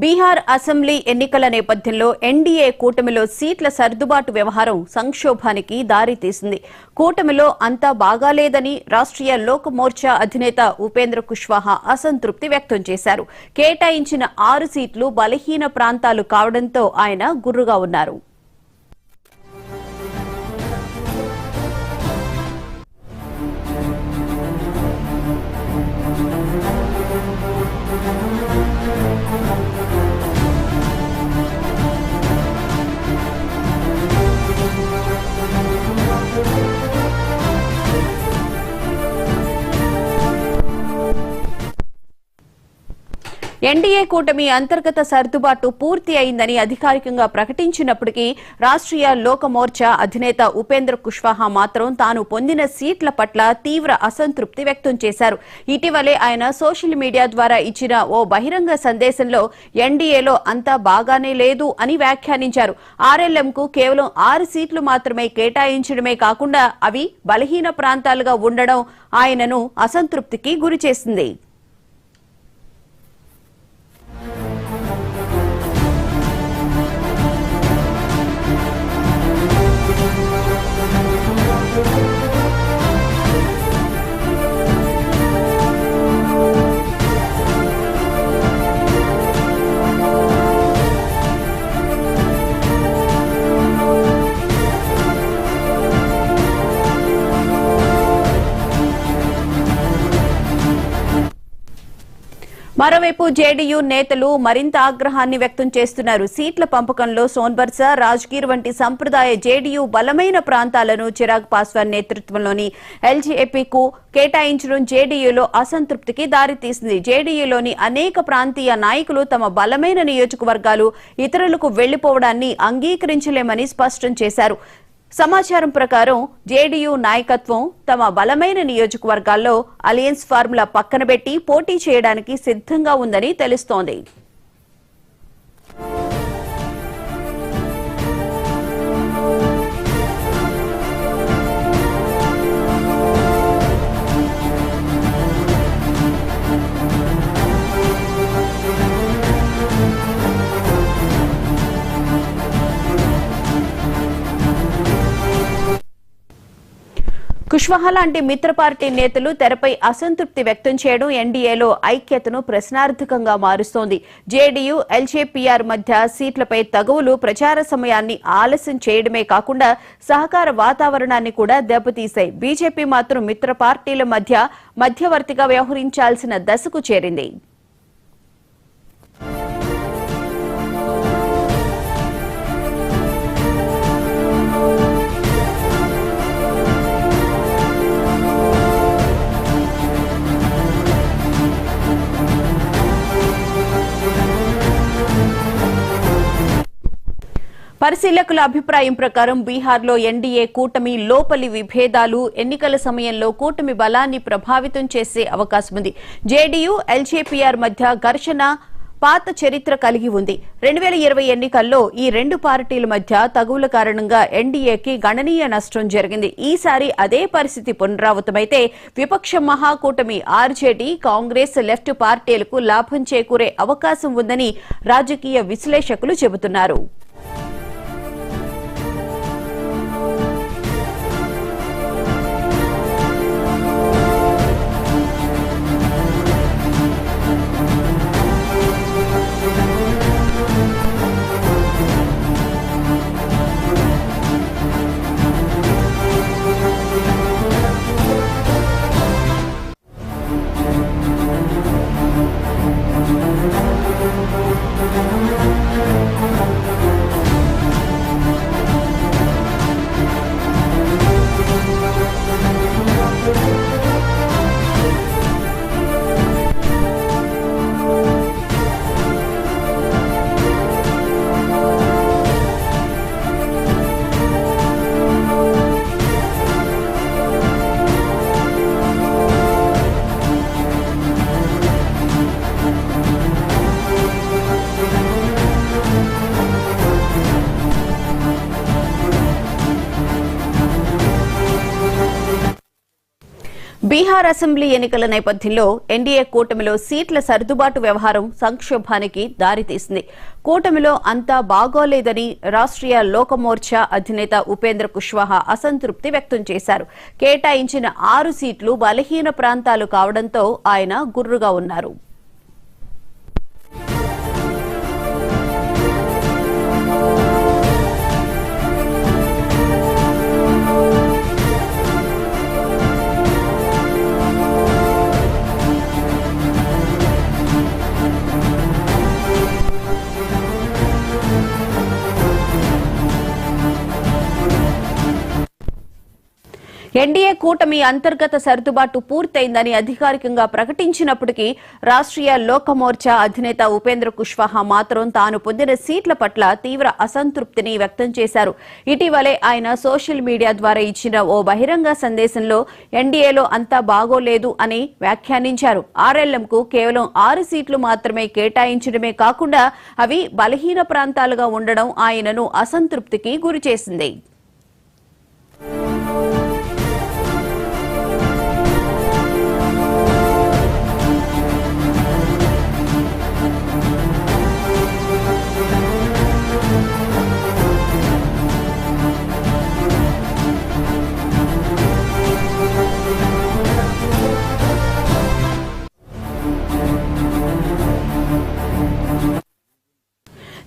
Bihar assembly ఎన్నికల నేపథ్యంలో NDA కూటమిలో సీట్ల సర్దుబాటు వ్యవహారం సంక్షోభానికి దారితీసింది. కూటమిలో అంతా బాగాలేదని రాష్ట్రీయ లోక్ మోర్చా అధినేత ఉపేంద్ర కుష్వాహా అసంతృప్తి వ్యక్తం చేశారు. కేటాయించిన 6 సీట్లు బలహీన ప్రాంతాలు కావడంతో ఆయన గుర్రుగా ఉన్నారు. ఎన్డీఏ కూటమి అంతర్గత సర్దుబాటు పూర్తి అయిందని అధికారికంగా ప్రకటించినప్పటికీ రాష్ట్రీయ లోక్ మోర్చా అధినేత ఉపేంద్ర కుష్వాహా మాత్రం తాను పొందిన సీట్ల పట్ల తీవ్ర అసంతృప్తి వ్యక్తం చేశారు. ఇటీవలే ఆయన సోషల్ మీడియా ద్వారా ఇచ్చిన ఓ బహిరంగ సందేశంలో ఎన్డీఏలో అంతా బాగానే లేదు అని వ్యాఖ్యానించారు. ఆర్ఎల్ఎంకు కేవలం 6 సీట్లు మాత్రమే కేటాయించడమే కాకుండా అవి బలహీన ప్రాంతాలుగా ఉండడం ఆయనను అసంతృప్తికి గురిచేసింది. మరోవైపు జేడీయూ నేతలు మరింత ఆగ్రహాన్ని వ్యక్తం చేస్తున్నారు. సీట్ల పంపకంలో సోన్బర్సా, రాజ్గిర్ వంటి సంప్రదాయ జేడీయూ బలమైన ప్రాంతాలను చిరాగ్ పాస్వాన్ నేతృత్వంలోని ఎల్జేపీకు కేటాయించడం జేడీయూలో అసంతృప్తికి దారితీసింది. జేడీయూలోని అనేక ప్రాంతీయ నాయకులు తమ బలమైన నియోజకవర్గాలు ఇతరులకు వెళ్లిపోవడాన్ని అంగీకరించలేమని స్పష్టం చేశారు. సమాచారం ప్రకారం జేడీయూ నాయకత్వం తమ బలమైన నియోజకవర్గాల్లో అలయన్స్ ఫార్ములా పక్కనబెట్టి పోటీ చేయడానికి సిద్ధంగా ఉందని తెలుస్తోంది. కుష్వాహా లాంటి మిత్ర పార్టీ నేతలు తెరపై అసంతృప్తి వ్యక్తం చేయడం ఎన్డీఏలో ఐక్యతను ప్రశ్నార్థకంగా మారుస్తోంది. జేడీయూ, ఎల్జేపీఆర్ మధ్య సీట్లపై తగువులు ప్రచార సమయాన్ని ఆలస్యం చేయడమే కాకుండా సహకార వాతావరణాన్ని కూడా దెబ్బతీశాయి. బీజేపీ మాత్రం మిత్ర పార్టీల మధ్య మధ్యవర్తిగా వ్యవహరించాల్సిన దశకు చేరింది. పరిశీలకుల అభిప్రాయం ప్రకారం బీహార్లో ఎన్డీఏ కూటమి లోపలి విభేదాలు ఎన్నికల సమయంలో కూటమి బలాన్ని ప్రభావితం చేసే అవకాశం ఉంది. జేడీయూ, ఎల్జేపీఆర్ మధ్య ఘర్షణ పాత చరిత్ర కలిగి ఉంది. 2020 ఎన్నికల్లో ఈ 2 పార్టీల మధ్య తగువుల కారణంగా ఎన్డీఏకి గణనీయ నష్టం జరిగింది. ఈసారి అదే పరిస్థితి పునరావృతమైతే విపక్ష మహాకూటమి ఆర్జేడీ, కాంగ్రెస్, లెఫ్ట్ పార్టీలకు లాభం చేకూరే అవకాశం ఉందని రాజకీయ విశ్లేషకులు చెబుతున్నారు. బీహార్ అసెంబ్లీ ఎన్నికల నేపథ్యంలో ఎన్డీఏ కూటమిలో సీట్ల సర్దుబాటు వ్యవహారం సంక్షోభానికి దారితీసింది. కూటమిలో అంతా బాగోలేదని రాష్ట్రీయ లోకమోర్చా అధినేత ఉపేంద్ర కుష్వాహా అసంతృప్తి వ్యక్తం చేశారు. కేటాయించిన 6 సీట్లు బలహీన ప్రాంతాలు కావడంతో ఆయన గుర్రుగా ఉన్నారు. ఎన్డీఏ కూటమి అంతర్గత సర్దుబాటు పూర్తయిందని అధికారికంగా ప్రకటించినప్పటికీ రాష్ట్రీయ లోకమోర్చా అధినేత ఉపేంద్ర కుష్వాహా మాత్రం తాను పొందిన సీట్ల పట్ల తీవ్ర అసంతృప్తిని వ్యక్తం చేశారు. ఇటీవలే ఆయన సోషల్ మీడియా ద్వారా ఇచ్చిన ఓ బహిరంగ సందేశంలో ఎన్డీఏలో అంతా బాగోలేదు అని వ్యాఖ్యానించారు. ఆర్ఎల్ఎంకు కేవలం 6 సీట్లు మాత్రమే కేటాయించడమే కాకుండా అవి బలహీన ప్రాంతాలుగా ఉండడం ఆయనను అసంతృప్తికి గురిచేసింది.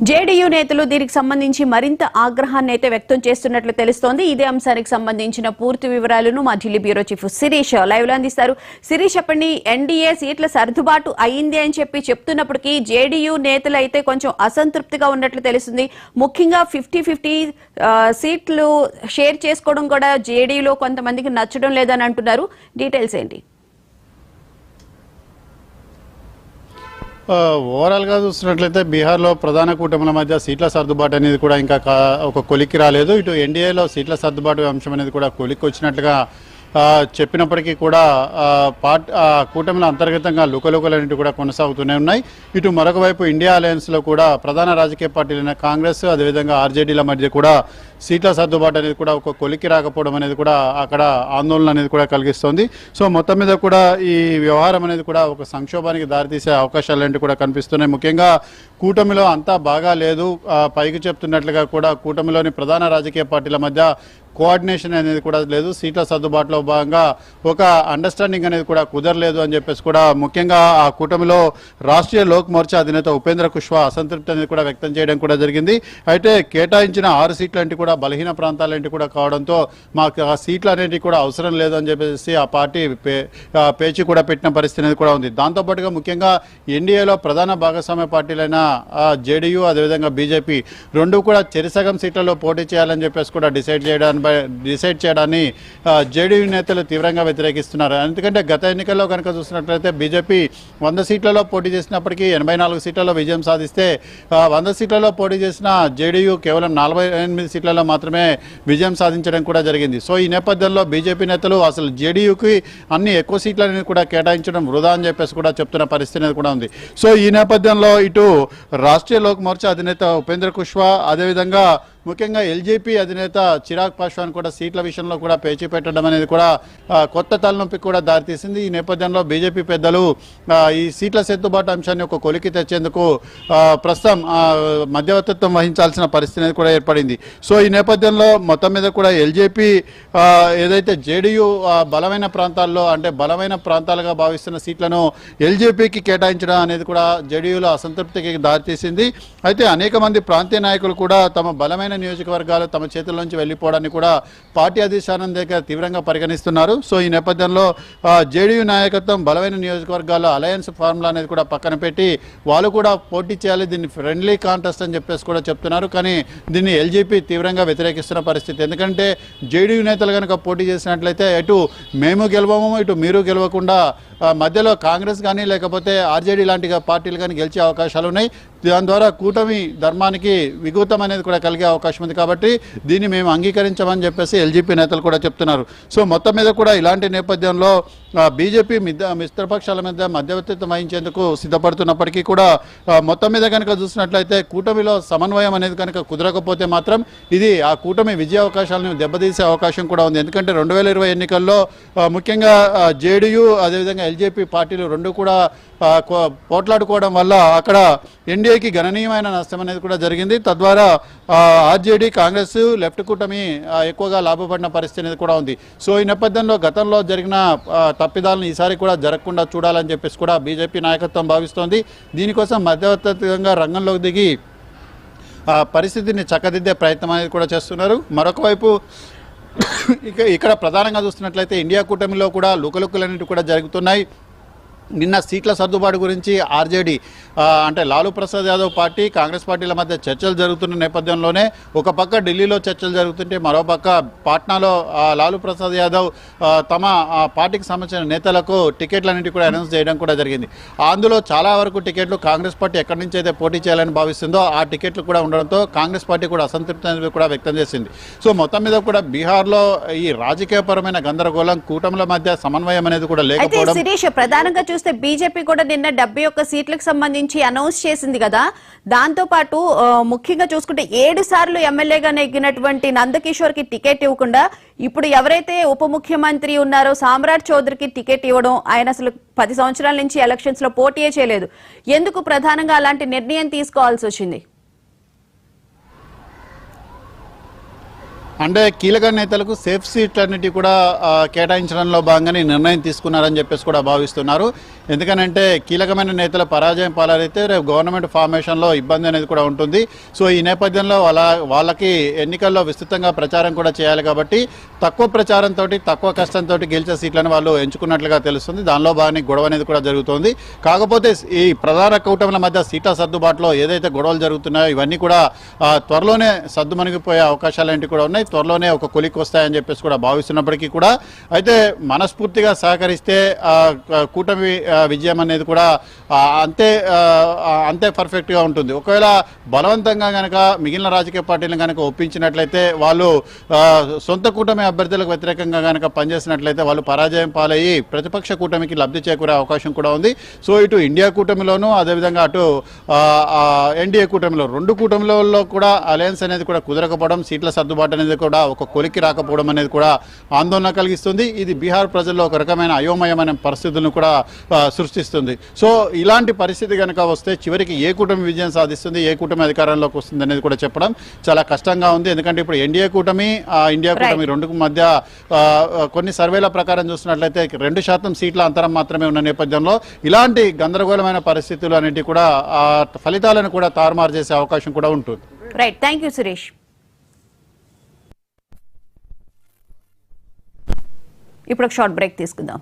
జేడీయూ నేతలు దీనికి సంబంధించి మరింత ఆగ్రహాన్ని అయితే వ్యక్తం చేస్తున్నట్లు తెలుస్తోంది. ఇదే అంశానికి సంబంధించిన పూర్తి వివరాలను మా Delhi bureau chief Shirish live లో అందిస్తారు. శిరీష్, చెప్పండి, ఎన్డీఏ సీట్ల సర్దుబాటు అయింది అని చెప్తున్నప్పటికీ జేడీయూ నేతలు అయితే కొంచెం అసంతృప్తిగా ఉన్నట్లు తెలుస్తుంది. ముఖ్యంగా 50-50 సీట్లు షేర్ చేసుకోవడం కూడా జేడీయూలో కొంతమందికి నచ్చడం లేదని అంటున్నారు. డీటెయిల్స్ ఏంటి? ఓవరాల్గా చూస్తున్నట్లయితే బీహార్లో ప్రధాన కూటముల మధ్య సీట్ల సర్దుబాటు అనేది కూడా ఇంకా ఒక కొలిక్కి రాలేదు. ఇటు ఎన్డీఏలో సీట్ల సర్దుబాటు అంశం అనేది కూడా కొలిక్కి వచ్చినట్లుగా చెప్పినప్పటికీ కూడా కూటమిలో అంతర్గతంగా లుకలుకలన్నింటి కూడా కొనసాగుతూనే ఉన్నాయి. ఇటు మరొక వైపు ఇండియా అలయన్స్లో కూడా ప్రధాన రాజకీయ పార్టీలైన కాంగ్రెస్ అదేవిధంగా ఆర్జేడీల మధ్య కూడా సీట్ల సర్దుబాటు అనేది కూడా ఒక కొలికి రాకపోవడం అనేది కూడా అక్కడ ఆందోళన అనేది కూడా కలిగిస్తోంది. సో మొత్తం మీద కూడా ఈ వ్యవహారం అనేది కూడా ఒక సంక్షోభానికి దారితీసే అవకాశాలు కూడా కనిపిస్తున్నాయి. ముఖ్యంగా కూటమిలో అంతా బాగా లేదు, పైకి చెప్తున్నట్లుగా కూడా కూటమిలోని ప్రధాన రాజకీయ పార్టీల మధ్య కోఆర్డినేషన్ అనేది కూడా లేదు. సీట్ల సర్దుబాటులో భాగంగా ఒక అండర్స్టాండింగ్ అనేది కూడా కుదరలేదు అని చెప్పేసి కూడా ముఖ్యంగా ఆ కూటమిలో రాష్ట్రీయ లోక్ మోర్చా అధినేత ఉపేంద్ర కుష్వా అసంతృప్తి అనేది కూడా వ్యక్తం చేయడం కూడా జరిగింది. అయితే కేటాయించిన 6 సీట్లు అంటే కూడా బలహీన ప్రాంతాలంటే కూడా కావడంతో మాకు ఆ సీట్లు అనేవి కూడా అవసరం లేదు అని చెప్పేసి ఆ పార్టీ పేచి కూడా పెట్టిన పరిస్థితి అనేది కూడా ఉంది. దాంతోపాటుగా ముఖ్యంగా ఎన్డీఏలో ప్రధాన భాగస్వామ్య పార్టీలైన జేడీయూ అదేవిధంగా బీజేపీ రెండు కూడా చెరిసగం సీట్లలో పోటీ చేయాలని చెప్పేసి కూడా డిసైడ్ చేయడాన్ని జేడీయూ నేతలు తీవ్రంగా వ్యతిరేకిస్తున్నారు. ఎందుకంటే గత ఎన్నికల్లో కనుక చూసినట్లయితే బీజేపీ 100 సీట్లలో పోటీ చేసినప్పటికీ 84 సీట్లలో విజయం సాధిస్తే 100 సీట్లలో పోటీ చేసిన జేడీయూ కేవలం 48 సీట్లలో మాత్రమే విజయం సాధించడం కూడా జరిగింది. సో ఈ నేపథ్యంలో బీజేపీ నేతలు అసలు జేడీయూకి అన్ని ఎక్కువ సీట్లని కూడా కేటాయించడం వృధా అని చెప్పేసి కూడా చెప్తున్న పరిస్థితి కూడా ఉంది. సో ఈ నేపథ్యంలో ఇటు రాష్ట్రీయ లోక్ మోర్చా అధినేత ఉపేంద్ర కుష్వా అదేవిధంగా ముఖ్యంగా ఎల్జేపీ అధినేత చిరాగ్ పాస్వాన్ కూడా సీట్ల విషయంలో కూడా పేచి పెట్టడం అనేది కూడా కొత్త తలనొప్పి కూడా దారితీసింది. ఈ నేపథ్యంలో బీజేపీ పెద్దలు ఈ సీట్ల సర్దుబాటు అంశాన్ని ఒక కొలికి తెచ్చేందుకు ప్రస్తుతం మధ్యవర్తిత్వం వహించాల్సిన పరిస్థితి కూడా ఏర్పడింది. సో ఈ నేపథ్యంలో మొత్తం మీద కూడా ఎల్జేపీ ఏదైతే జేడీయూ బలమైన ప్రాంతాల్లో అంటే బలమైన ప్రాంతాలుగా భావిస్తున్న సీట్లను ఎల్జేపీకి కేటాయించడం అనేది కూడా జేడీయూలో అసంతృప్తికి దారితీసింది. అయితే అనేక మంది ప్రాంతీయ నాయకులు కూడా తమ బలమైన నియోజకవర్గాలు తమ చేతుల్లోంచి వెళ్లిపోవడాన్ని కూడా పార్టీ అధిష్టానం దగ్గర తీవ్రంగా పరిగణిస్తున్నారు. సో ఈ నేపథ్యంలో జేడీయూ నాయకత్వం బలమైన నియోజకవర్గాల్లో అలయన్స్ ఫార్ములా అనేది కూడా పక్కన పెట్టి వాళ్ళు కూడా పోటీ చేయాలి, దీన్ని ఫ్రెండ్లీ కాంటెస్ట్ అని చెప్పేసి కూడా చెప్తున్నారు. కానీ దీన్ని ఎల్జేపీ తీవ్రంగా వ్యతిరేకిస్తున్న పరిస్థితి. ఎందుకంటే జేడీయూ నేతలు కనుక పోటీ చేసినట్లయితే ఎటు మేము గెలవము ఇటు మీరు గెలవకుండా మధ్యలో కాంగ్రెస్ కానీ లేకపోతే ఆర్జేడీ లాంటి పార్టీలు కానీ గెలిచే అవకాశాలు ఉన్నాయి. దాని ద్వారా కూటమి ధర్మానికి విఘాతం అనేది కూడా కలిగే అవకాశం ఉంది. కాబట్టి దీన్ని మేము అంగీకరించమని చెప్పేసి ఎల్జీపీ నేతలు కూడా చెప్తున్నారు. సో మొత్తం మీద కూడా ఇలాంటి నేపథ్యంలో బీజేపీ మిత్రపక్షాల మీద మధ్యవర్తిత్వం వహించేందుకు సిద్ధపడుతున్నప్పటికీ కూడా మొత్తం మీద కనుక చూసినట్లయితే కూటమిలో సమన్వయం అనేది కనుక కుదరకపోతే మాత్రం ఇది ఆ కూటమి విజయ అవకాశాలను దెబ్బతీసే అవకాశం కూడా ఉంది. ఎందుకంటే 2020 ఎన్నికల్లో ముఖ్యంగా జేడీయూ అదేవిధంగా ఎల్జేపీ పార్టీలు రెండు కూడా పోట్లాడుకోవడం వల్ల అక్కడ ఎన్డీఏకి గణనీయమైన నష్టం అనేది కూడా జరిగింది. తద్వారా ఆర్జేడీ కాంగ్రెస్ లెఫ్ట్ కూటమి ఎక్కువగా లాభపడిన పరిస్థితి అనేది కూడా ఉంది. సో ఈ నేపథ్యంలో గతంలో జరిగిన తప్పిదాలను ఈసారి కూడా జరగకుండా చూడాలని చెప్పేసి కూడా బీజేపీ నాయకత్వం భావిస్తోంది. దీనికోసం మధ్యవర్తిత్వంగా రంగంలోకి దిగి పరిస్థితిని చక్కదిద్దే ప్రయత్నం అనేది కూడా చేస్తున్నారు. మరొక వైపు ఇక్కడ ప్రధానంగా చూస్తున్నట్లయితే ఇండియా కూటమిలో కూడా లుకలుకలన్నిటి కూడా జరుగుతున్నాయి. నిన్న సీట్ల సర్దుబాటు గురించి ఆర్జేడీ అంటే లాలూ ప్రసాద్ యాదవ్ పార్టీ కాంగ్రెస్ పార్టీల మధ్య చర్చలు జరుగుతున్న నేపథ్యంలోనే ఒక పక్క ఢిల్లీలో చర్చలు జరుగుతుంటే మరోపక్క పాట్నాలో లాలూ ప్రసాద్ యాదవ్ తమ పార్టీకి సంబంధించిన నేతలకు టికెట్లన్నింటి కూడా అనౌన్స్ చేయడం కూడా జరిగింది. అందులో చాలా వరకు టికెట్లు కాంగ్రెస్ పార్టీ ఎక్కడి నుంచి అయితే పోటీ చేయాలని భావిస్తుందో ఆ టికెట్లు కూడా ఉండడంతో కాంగ్రెస్ పార్టీ కూడా అసంతృప్తి అనేది కూడా వ్యక్తం చేసింది. సో మొత్తం మీద కూడా బీహార్లో ఈ రాజకీయపరమైన గందరగోళం కూటమిల మధ్య సమన్వయం అనేది కూడా లేకపోవడం. ప్రధానంగా చూస్తే బీజేపీ కూడా నిన్న 71 సీట్లకు సంబంధించి అనౌన్స్ చేసింది కదా. దాంతో పాటు ముఖ్యంగా చూసుకుంటే 7 సార్లు ఎమ్మెల్యేగా నెగ్గినటువంటి నందకిషోర్ కి టికెట్ ఇవ్వకుండా ఇప్పుడు ఎవరైతే ఉప ముఖ్యమంత్రి ఉన్నారో సామ్రాట్ చౌదరికి టికెట్ ఇవ్వడం, ఆయన అసలు 10 సంవత్సరాల నుంచి ఎలక్షన్స్ లో పోటీయే చేయలేదు. ఎందుకు ప్రధానంగా అలాంటి నిర్ణయం తీసుకోవాల్సి వచ్చింది? అంటే కీలక నేతలకు సేఫ్ సీట్లన్నిటి కూడా కేటాయించడంలో భాగంగానే నిర్ణయం తీసుకున్నారని చెప్పేసి కూడా భావిస్తున్నారు. ఎందుకనంటే కీలకమైన నేతల పరాజయం పాలైతే రేపు గవర్నమెంట్ ఫార్మేషన్లో ఇబ్బంది అనేది కూడా ఉంటుంది. సో ఈ నేపథ్యంలో వాళ్ళకి ఎన్నికల్లో విస్తృతంగా ప్రచారం కూడా చేయాలి. కాబట్టి తక్కువ ప్రచారంతో తక్కువ కష్టంతో గెలిచే సీట్లను వాళ్ళు ఎంచుకున్నట్లుగా తెలుస్తుంది. దానిలో భాగంగా గొడవ అనేది కూడా జరుగుతుంది. కాకపోతే ఈ ప్రధాన కూటమిల మధ్య సీట్ల సర్దుబాటులో ఏదైతే గొడవలు జరుగుతున్నాయో ఇవన్నీ కూడా త్వరలోనే సర్దుమణిగిపోయే అవకాశాలు ఏంటి కూడా ఉన్నాయి. త్వరలోనే ఒక కొలికి వస్తాయని చెప్పేసి కూడా భావిస్తున్నప్పటికీ కూడా అయితే మనస్ఫూర్తిగా సహకరిస్తే కూటమి విజయం అనేది కూడా అంతే పర్ఫెక్ట్గా ఉంటుంది. ఒకవేళ బలవంతంగా కనుక మిగిలిన రాజకీయ పార్టీలను కనుక ఒప్పించినట్లయితే వాళ్ళు సొంత కూటమి అభ్యర్థులకు వ్యతిరేకంగా కనుక పనిచేసినట్లయితే వాళ్ళు పరాజయం పాలయ్యి ప్రతిపక్ష కూటమికి లబ్ధి చేకూరే అవకాశం కూడా ఉంది. సో ఇటు ఇండియా కూటమిలోనూ అదేవిధంగా అటు ఎన్డీఏ కూటమిలో రెండు కూటమిలలో కూడా అలయన్స్ అనేది కూడా కుదరకపోవడం, సీట్ల సర్దుబాటు అనేది కూడా ఒక కొలికి రాకపోవడం అనేది కూడా ఆందోళన కలిగిస్తుంది. ఇది బీహార్ ప్రజల్లో ఒక రకమైన అయోమయమైన పరిస్థితులను కూడా సృష్టిస్తుంది. సో ఇలాంటి పరిస్థితి కనుక వస్తే చివరికి ఏ కూటమి విజయం సాధిస్తుంది, ఏ కూటమి అధికారంలోకి వస్తుంది అనేది కూడా చెప్పడం చాలా కష్టంగా ఉంది. ఎందుకంటే ఇప్పుడు ఎన్డీఏ కూటమి ఇండియా కూటమి రెండు మధ్య కొన్ని సర్వేల ప్రకారం చూసినట్లయితే 2% సీట్ల అంతరం మాత్రమే ఉన్న నేపథ్యంలో ఇలాంటి గందరగోళమైన పరిస్థితులు అనేవి కూడా ఫలితాలను కూడా తారుమారు చేసే అవకాశం కూడా ఉంటుంది. Right, thank you Suresh. ఇప్పుడు ఒక షార్ట్ బ్రేక్ తీసుకుందాం.